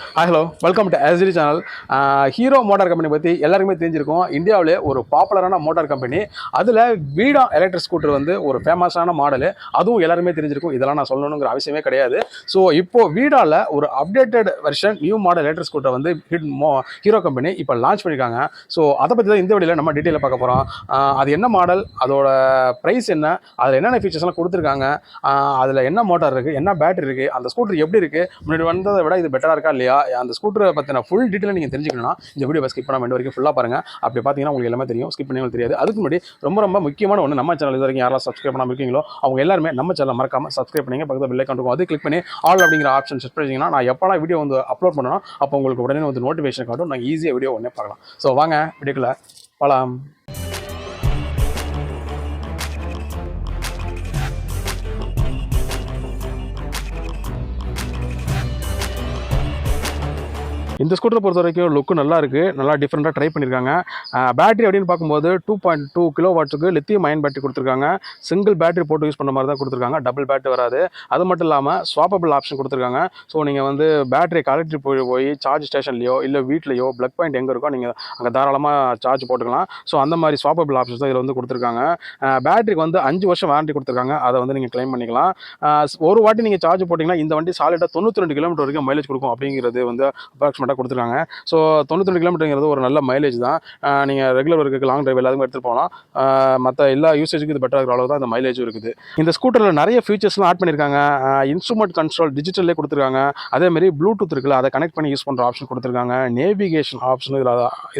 Hi hello welcome to ST channel. Hero motor company பற்றி எல்லாருக்குமே தெரிஞ்சிருக்கும். இந்தியாவிலே ஒரு பாப்புலரான மோட்டார் கம்பெனி. அதில் வீடா எலக்ட்ரிக் ஸ்கூட்டர் வந்து ஒரு ஃபேமஸான மாடலு. அதுவும் எல்லாருமே தெரிஞ்சிருக்கும். இதெல்லாம் நான் சொல்லணுங்கிற அவசியமே கிடையாது. ஸோ இப்போ வீடாவில் ஒரு updated version new model electric scooter வந்து ஹீரோ கம்பெனி இப்போ லான்ச் பண்ணியிருக்காங்க. ஸோ அதை பற்றி தான் இந்த வீடியோவில் நம்ம டீட்டெயிலாக பார்க்க போகிறோம். அது என்ன மாடல், அதோட ப்ரைஸ் என்ன, அதில் என்னென்ன ஃபீச்சர்ஸ்லாம் கொடுத்துருக்காங்க, அதில் என்ன மோட்டார் இருக்குது, என்ன பேட்டரி இருக்குது, அந்த ஸ்கூட்டர் எப்படி இருக்குது, முன்னாடி வந்ததை விட இது பெட்டராக இருக்கா இல்லையா, அந்த ஸ்கூட்டரை பற்றின ஃபுல் டீட்டெயில் நீங்கள் தெரிஞ்சுக்கணும்னா இந்த வீடியோ ஸ்கிப் பண்ணாமல் எண்டு வரைக்கும் ஃபுல்லாக பாருங்கள். அப்படி பார்த்தீங்கன்னா உங்களுக்கு எல்லாமே தெரியும். ஸ்கிப் பண்ணி தெரியாது. அதுக்கு முன்னாடி ரொம்ப முக்கியமான ஒன்று, நம்ம சேனல் இது வரைக்கும் யாரெல்லாம் சப்ஸ்கிரைப் பண்ணாமல் இருக்கீங்களோ அவங்க எல்லாருமே நம்ம சேனலை மறக்காமல் சப்ஸ்கிரைப் பண்ணிங்க. பக்கத்தில் பெல் ஐக்கான் இருக்கும், அது கிளிக் பண்ணி ஆல் அப்படிங்கிற ஆப்ஷன் செட் பண்ணிங்கன்னா நான் எப்போலாம் வீடியோ வந்து அப்லோட் பண்ணணும் அப்போ உங்களுக்கு உடனே வந்து நோட்டிஃபிகேஷன் காட்டும். நாங்கள் ஈஸியாக வீடியோ உடனே பார்க்கலாம். ஸோ வாங்க வீடியோக்குள்ள போகலாம். இந்த ஸ்கூட்டரை பொறுத்த வரைக்கும் லுக்கு நல்லா இருக்குது, நல்லா டிஃப்ரெண்ட்டாக ட்ரை பண்ணியிருக்காங்க. பேட்டரி அப்படின்னு பார்க்கும்போது 2.2 கிலோவாட்ஸுக்கு லித்தியம் அயன் பேட்டரி கொடுத்துருக்காங்க. சிங்கிள் பேட்டரி போட்டு யூஸ் பண்ண மாதிரி தான் கொடுத்துருக்காங்க, டபுள் பேட்டரி வராது. அது மட்டும் இல்லாமல் ஸ்வாப்பபிள் ஆப்ஷன் கொடுத்துருக்காங்க. ஸோ நீங்கள் வந்து பேட்டரி கலெக்டரி போய் சார்ஜ் ஸ்டேஷன்லையோ இல்லை வீட்லையோ ப்ளக் பாயிண்ட் எங்கே இருக்கோ நீங்கள் அங்கே தாராளமாக சார்ஜ் போட்டுக்கலாம். ஸோ அந்த மாதிரி ஸ்வாப்பபிள் ஆப்ஷன்ஸ் தான் இதில் வந்து கொடுத்துருக்காங்க. பேட்டரிக்கு வந்து 5 வருஷம் வாரண்டி கொடுத்துருக்காங்க, அதை வந்து நீங்கள் கிளைம் பண்ணிக்கலாம். ஒரு வாட்டி நீங்கள் சார்ஜ் போட்டிங்கன்னா இந்த வண்டி சாலிடாக 92 கிலோமீட்டர் வரைக்கும் மைலேஜ் கொடுக்கும் அப்படிங்கிறது வந்து அப்ராக்சிமேட்டாக கொடுத்துருக்காங்க. ஸோ 92 கிலோமீட்டருங்கிறது ஒரு நல்ல மைலேஜ் தான். நீங்கள் ரெகுலர் ஒர்க்குக்கு லாங் டிரைவ் எல்லாத்துக்கும் எடுத்துகிட்டு போகலாம். மற்ற எல்லா யூசேஜுக்கும் இது பெட்டராக இருக்கிற அளவு தான் இந்த மைலேஜும் இருக்குது. இந்த ஸ்கூட்டரில் நிறைய ஃபீச்சர்ஸ்லாம் ஆட் பண்ணியிருக்காங்க. இன்ஸ்ட்ருமெண்ட் கண்ட்ரோல் டிஜிட்டல்லே கொடுத்துருக்காங்க. அதேமாதிரி ப்ளூடூத் இருக்குல்ல, அதை கனெக்ட் பண்ணி யூஸ் பண்ணுற ஆப்ஷன் கொடுத்துருக்காங்க. நேவிகேஷன் ஆப்ஷன் இதில்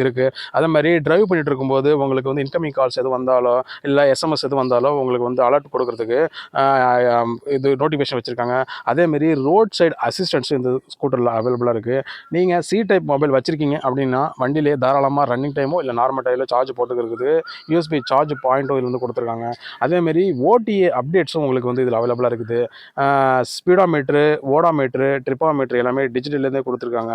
இருக்குது. அதே மாதிரி டிரைவ் பண்ணிட்டு இருக்கும்போது உங்களுக்கு வந்து இன்கமிங் கால்ஸ் எது வந்தாலோ இல்லை எஸ்எம்எஸ் எது வந்தாலோ உங்களுக்கு வந்து அலர்ட் கொடுக்கறதுக்கு இது நோட்டிஃபிகேஷன் வச்சுருக்காங்க. அதேமாரி ரோட் சைடு அசிஸ்டன்ஸும் இந்த ஸ்கூட்டரில் அவைலபிளாக இருக்குது. நீங்கள் சி டைப் மொபைல் வச்சுருக்கீங்க அப்படின்னா வண்டியிலே தாராளமாக ரன்னிங் டைமோ இல்லை நார்மல் டைமில் சார்ஜ் போட்டுக்கிறதுக்கு யூஎஸ்பி சார்ஜ் பாயிண்ட்டும் இதில் வந்து கொடுத்துருக்காங்க. அதேமாரி ஓடிஏ அப்டேட்ஸும் உங்களுக்கு வந்து இதில் அவைலபிளாக இருக்குது. ஸ்பீடாமீட்ரு, ஓடாமீட்ரு, ட்ரிப்பாமீட்ரு எல்லாமே டிஜிட்டல்லேருந்தே கொடுத்துருக்காங்க.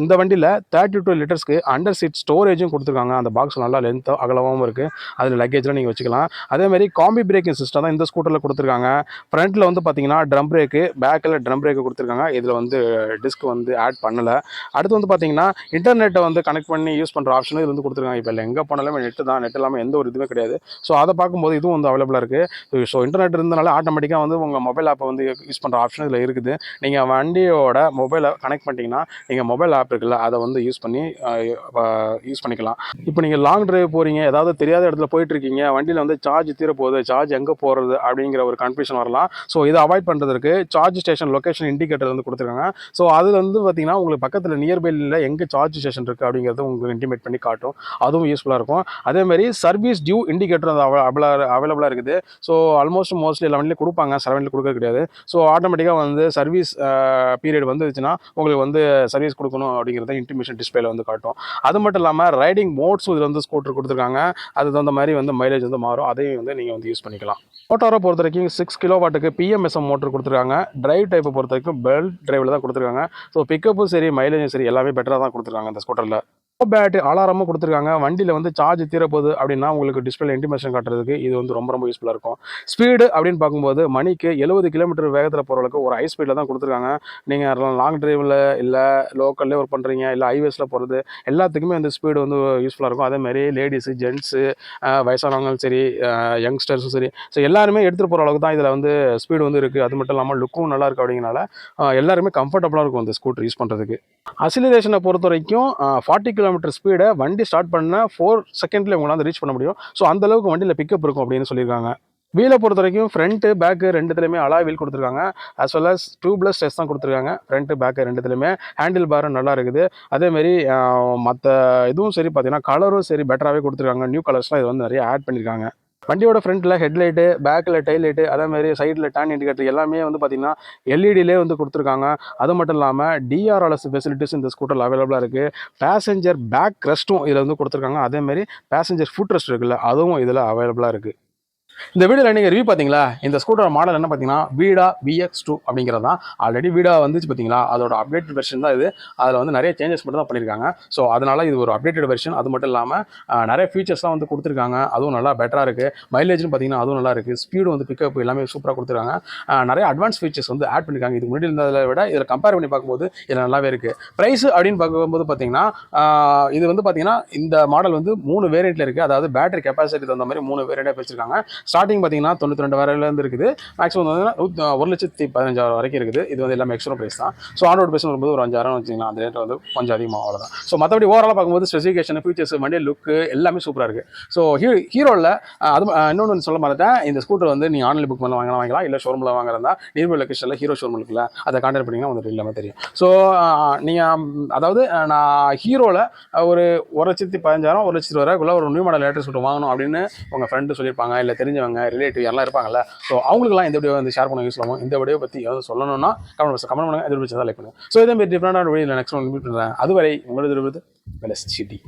இந்த வண்டியில் 32 லிட்டர்ஸ்க்கு அண்டர் சீட் ஸ்டோரேஜும் கொடுத்துருக்காங்க. அந்த பாக்ஸ் நல்லா லென்த்தாக அகலமாகவும் இருக்குது. அதில் லக்கேஜ்லாம் நீங்கள் வச்சுக்கலாம். அதேமாதிரி காம்பி பிரேக்கிங் சிஸ்டம் தான் இந்த ஸ்கூட்டரில் கொடுத்துருக்காங்க. ஃப்ரண்ட்டில் வந்து பார்த்தீங்கன்னா ட்ரம் பிரேக்கு, பேக்கில் ட்ரம் பிரேக்கு கொடுத்துருக்காங்க. இதில் வந்து டிஸ்க் வந்து ஆட் பண்ணலை. அடுத்து வந்து பார்த்தீங்கன்னா இன்டர்நெட்டை வந்து கனெக்ட் பண்ணி யூஸ் பண்ணுற ஆப்ஷனும் இது வந்து கொடுத்துருக்காங்க. இப்போ இல்லை எங்கே போனாலுமே நெட்டு தான், நெட் இல்லாமல் எந்த ஒரு இதுவுமே கிடையாது. ஸோ அதை பார்க்கும்போது இதுவும் வந்து அவைலபிளாக இருக்குது. ஸோ இன்டர்நெட் இருந்தனால ஆட்டோமேட்டிக்காக வந்து உங்கள் மொபைல் ஆப்பை வந்து யூஸ் பண்ணுற ஆப்ஷன் இதில் இருக்குது. நீங்கள் வண்டியோட மொபைலை கனெக்ட் பண்ணிட்டீங்கன்னா நீங்கள் மொபைல் ஆப் இருக்குல்ல அதை வந்து யூஸ் பண்ணிக்கலாம். இப்போ நீங்கள் லாங் டிரைவ் போகிறீங்க, ஏதாவது தெரியாத இடத்துல போயிட்டுருக்கீங்க, வண்டியில் வந்து சார்ஜ் தீரப்போகுது, சார்ஜ் எங்கே போகிறது அப்படிங்கிற ஒரு கன்ஃபியூஷன் வரலாம். ஸோ இதை அவாய்ட் பண்ணுறதுக்கு சார்ஜ் ஸ்டேஷன் லொக்கேஷன் இண்டிகேட்டர் வந்து கொடுத்துருக்காங்க. ஸோ அதில் வந்து பார்த்தீங்கன்னா உங்களுக்கு பக்கத்தில் நியர்பையில் எங்கே சார்ஜ் ஸ்டேஷன் இருக்குது அப்படிங்கிறது உங்களுக்கு இன்டிமேட் பண்ணி காட்டும். அதுவும் யூஸ்ஃபுல்லாக இருக்கும். அதேமாதிரி சர்வீஸ் டியூ இண்டிகேட்டர் அது அவைலபிளாக இருக்குது. ஸோ மோஸ்ட்லி எல்லா வண்டியிலும் கொடுப்பாங்க, சில வண்டியில் கொடுக்க கிடையாது. ஸோ ஆட்டோமேட்டிக்காக வந்து சர்வீஸ் பீரியட் வந்துச்சுன்னா உங்களுக்கு வந்து சர்வீஸ் கொடுக்கணும் அப்படிங்கிறத இன்டிமேஷன் டிஸ்பிளேல வந்து காட்டும். அது மட்டும் இல்லாமல் ரைடிங் மோட்ஸும் இதில் வந்து ஸ்கூட்டர் கொடுத்துருக்காங்க. அது தகுந்த மாதிரி வந்து மைலேஜ் வந்து மாறும். அதையும் வந்து நீங்கள் வந்து யூஸ் பண்ணிக்கலாம். மோட்டாரை பொறுத்த வரைக்கும் 6 கிலோவாட்டுக்கு பிஎம்எஸ்எம் மோட்டர் கொடுத்துருக்காங்க. டிரைவ் டைப்பை பொறுத்த வரைக்கும் பெல்ட் டிரைவில் தான் கொடுத்துருக்காங்க. ஸோ பிக்கப்பும் சரி மைலேஜும் சரி எல்லாமே பெட்டராக தான் கொடுத்துருக்காங்க இந்த ஸ்கூட்டரில். பேட்டரி அலாரமும் கொடுத்துருக்காங்க. வண்டியில் வந்து சார்ஜ் தீரப்போகுது அப்படின்னா உங்களுக்கு டிஸ்பிளே இன்டிமேஷன் காட்டுறதுக்கு இது வந்து ரொம்ப யூஸ்ஃபுல்லாக இருக்கும். ஸ்பீடு அப்படின்னு பார்க்கும்போது மணிக்கு 70 கிலோமீட்டர் வேகத்தில் போகிறதுக்கு ஒரு ஹை ஸ்பீடில் தான் கொடுத்துருக்காங்க. நீங்கள் லாங் டிரைவில் இல்லை லோக்கல்லே ஒர்க் பண்ணுறீங்க இல்லை ஹைவேஸில் போகிறது எல்லாத்துக்குமே அந்த ஸ்பீடு வந்து யூஸ்ஃபுல்லாக இருக்கும். அதேமாதிரி லேடிஸு, ஜென்ஸு, வயசானவங்களும் சரி, யங்ஸ்டர்ஸும் சரி, ஸோ எல்லாருமே எடுத்துகிட்டு போகிற அளவுக்கு தான் இதில் வந்து ஸ்பீடு வந்து இருக்குது. அது மட்டும் இல்லாமல் லுக்கும் நல்லா இருக்குது. அப்படிங்கிறனால எல்லாருமே கம்ஃபர்டபுளாக இருக்கும் இந்த ஸ்கூட்டர் யூஸ் பண்ணுறதுக்கு. அசிலரேஷனை பொறுத்த வரைக்கும் 40 கிலோமீட்டர் ஸ்பீடை வண்டி ஸ்டார்ட் பண்ண 4 செகண்ட்லேயே உங்களால் ரீச் பண்ண முடியும். ஸோ அந்தளவுக்கு வண்டியில் பிக்கப் இருக்கும் அப்படின்னு சொல்லியிருக்காங்க. வீலை பொறுத்த வரைக்கும் ஃப்ரண்ட்டு பேக்கு ரெண்டுத்துலையுமே அலாய் வீல் கொடுத்துருக்காங்க. As well as tubeless test தான் கொடுத்துருக்காங்க. ஃப்ரண்ட்டு பேக்கு ரெண்டுத்துலையுமே ஹேண்டில் பாரும் நல்லா இருக்குது. அதேமாரி மற்ற இதுவும் சரி பார்த்தீங்கன்னா கலரும் சரி பெட்டராகவே கொடுத்துருக்காங்க. நியூ கலர்ஸ்லாம் இது வந்து நிறைய ஆட் பண்ணியிருக்காங்க. வண்டியோட ஃப்ரண்ட்டில் ஹெட்லைட்டு, பேக்கில் டைல் லைட்டு, அதேமாதிரி சைடில் டர்ன் இண்டிகேட்டர் எல்லாமே வந்து பார்த்திங்கன்னா எல்இடிலே வந்து கொடுத்துருக்காங்க. அது மட்டும் இல்லாமல் டிஆர்எல்எஸ் ஃபெசிலிட்டிஸ் இந்த ஸ்கூட்டரில் அவைலபிளாக இருக்குது. பேசஞ்சர் பேக் ரெஸ்ட்டும் இதில் வந்து கொடுத்துருக்காங்க. அதேமாதிரி பேசஞ்சர் ஃபுட் ரெஸ்ட் இருக்குல்ல அதுவும் இதில் அவைலபிளாக இருக்குது. இந்த வீடியோவில் நீங்கள் ரிவ்யூ பார்த்தீங்களா, இந்த ஸ்கூட்டரோட மாடல் என்ன பார்த்தீங்கன்னா வீடா VX2 அப்படிங்கிறது தான். ஆல்ரெடி வீடா வந்துச்சு பார்த்தீங்களா, அதோட அப்டேட்டட் வெர்ஷன் தான் இது. அதில் வந்து நிறைய சேஞ்சஸ் மட்டும் தான் பண்ணியிருக்காங்க. ஸோ அதனால் இது ஒரு அப்டேட்டட் வெர்ஷன். அது மட்டும் இல்லாமல் நிறைய ஃபீச்சர்ஸ்லாம் வந்து கொடுத்துருக்காங்க. அதுவும் நல்லா பெட்டராக இருக்குது. மைலேஜ்னு பார்த்தீங்கன்னா அதுவும் நல்லா இருக்குது. ஸ்பீடு வந்து பிக்கப் எல்லாமே சூப்பராக கொடுத்துருக்காங்க. நிறைய அட்வான்ஸ் ஃபீச்சர்ஸ் வந்து ஆட் பண்ணியிருக்காங்க. இதுக்கு முன்னாடி இருந்ததை விட இதில் கம்பேர் பண்ணி பார்க்கும்போது இதில் நல்லாவே இருக்குது. ப்ரைஸ் அப்படின்னு பார்க்கும்போது பார்த்தீங்கன்னா இது வந்து பார்த்தீங்கன்னா இந்த மாடல் வந்து 3 வேரியண்ட்டில் இருக்குது. அதாவது பேட்டரி கெப்பாசிட்டி தகுந்த மாதிரி 3 வேரியண்ட்டாக வச்சிருக்காங்க. ஸ்டார்டிங் பார்த்தீங்கன்னா 92 வரையிலேருந்து இருக்குது. மேக்ஸிமம் வந்து 1,15,000 வரைக்கும் இருக்குது. இது வந்து எல்லாமே எக்ஸ்ட்ரா ப்ரைஸ் தான். ஸோ ஆன் ரோட் ப்ரைஸ் வரும்போது ஒரு 5,000 வச்சிங்கன்னா அந்த ரேட் வந்து கொஞ்சம் அதிகமாக அவ்வளோதான். ஸோ மற்றபடி ஓவராலாக பார்க்கும்போது ஸ்பெசிஃபிகேஷன், ஃபீச்சர்ஸ், வண்டி லுக்கு எல்லாமே சூப்பராக இருக்குது. ஸோ ஹீரோவில் அது இன்னொன்று சொல்ல மாட்டேன். இந்த ஸ்கூட்டர் வந்து நீங்கள் ஆன்லைன் புக் பண்ண வாங்கலாம், இல்லை ஷோரூமில் வாங்குறதா நியர்பை லொக்கேஷனில் ஹீரோ ஷோரூம் இருக்குல்ல, அதை கான்டாக்ட் பண்ணிங்கன்னா உங்களுக்கு எல்லாமே தெரியும். ஸோ நீங்கள் அதாவது நான் ஹீரோவில் ஒரு 1,15,000 1,20,000 ஒரு நியூ மாடல் லேட்டஸ்ட் ஸ்கூட்டர் வாங்கணும் அப்படின்னு உங்கள் ஃப்ரெண்டு சொல்லியிருப்பாங்க, இல்லை தெரிஞ்சவங்க ரிலேட்டிவ் யாரெல்லாம் இருப்பாங்கல்ல. ஸோ அவங்களுக்குலாம் இந்த வீடியோ வந்து ஷேர் பண்ண யூஸ் பண்ணுவோம். இந்த வீடியோ பற்றி ஏதாவது சொல்லணும்னா கமெண்ட் பண்ணுங்கள். இந்த வீடியோ லைக் பண்ணுங்கள். ஸோ இதே மாதிரி டிஃப்ரெண்டான வீடியோ நெக்ஸ்ட் ஒன் மீட் பண்ணுறேன். அதுவரை உங்களது வெலஸ் சிட்டி.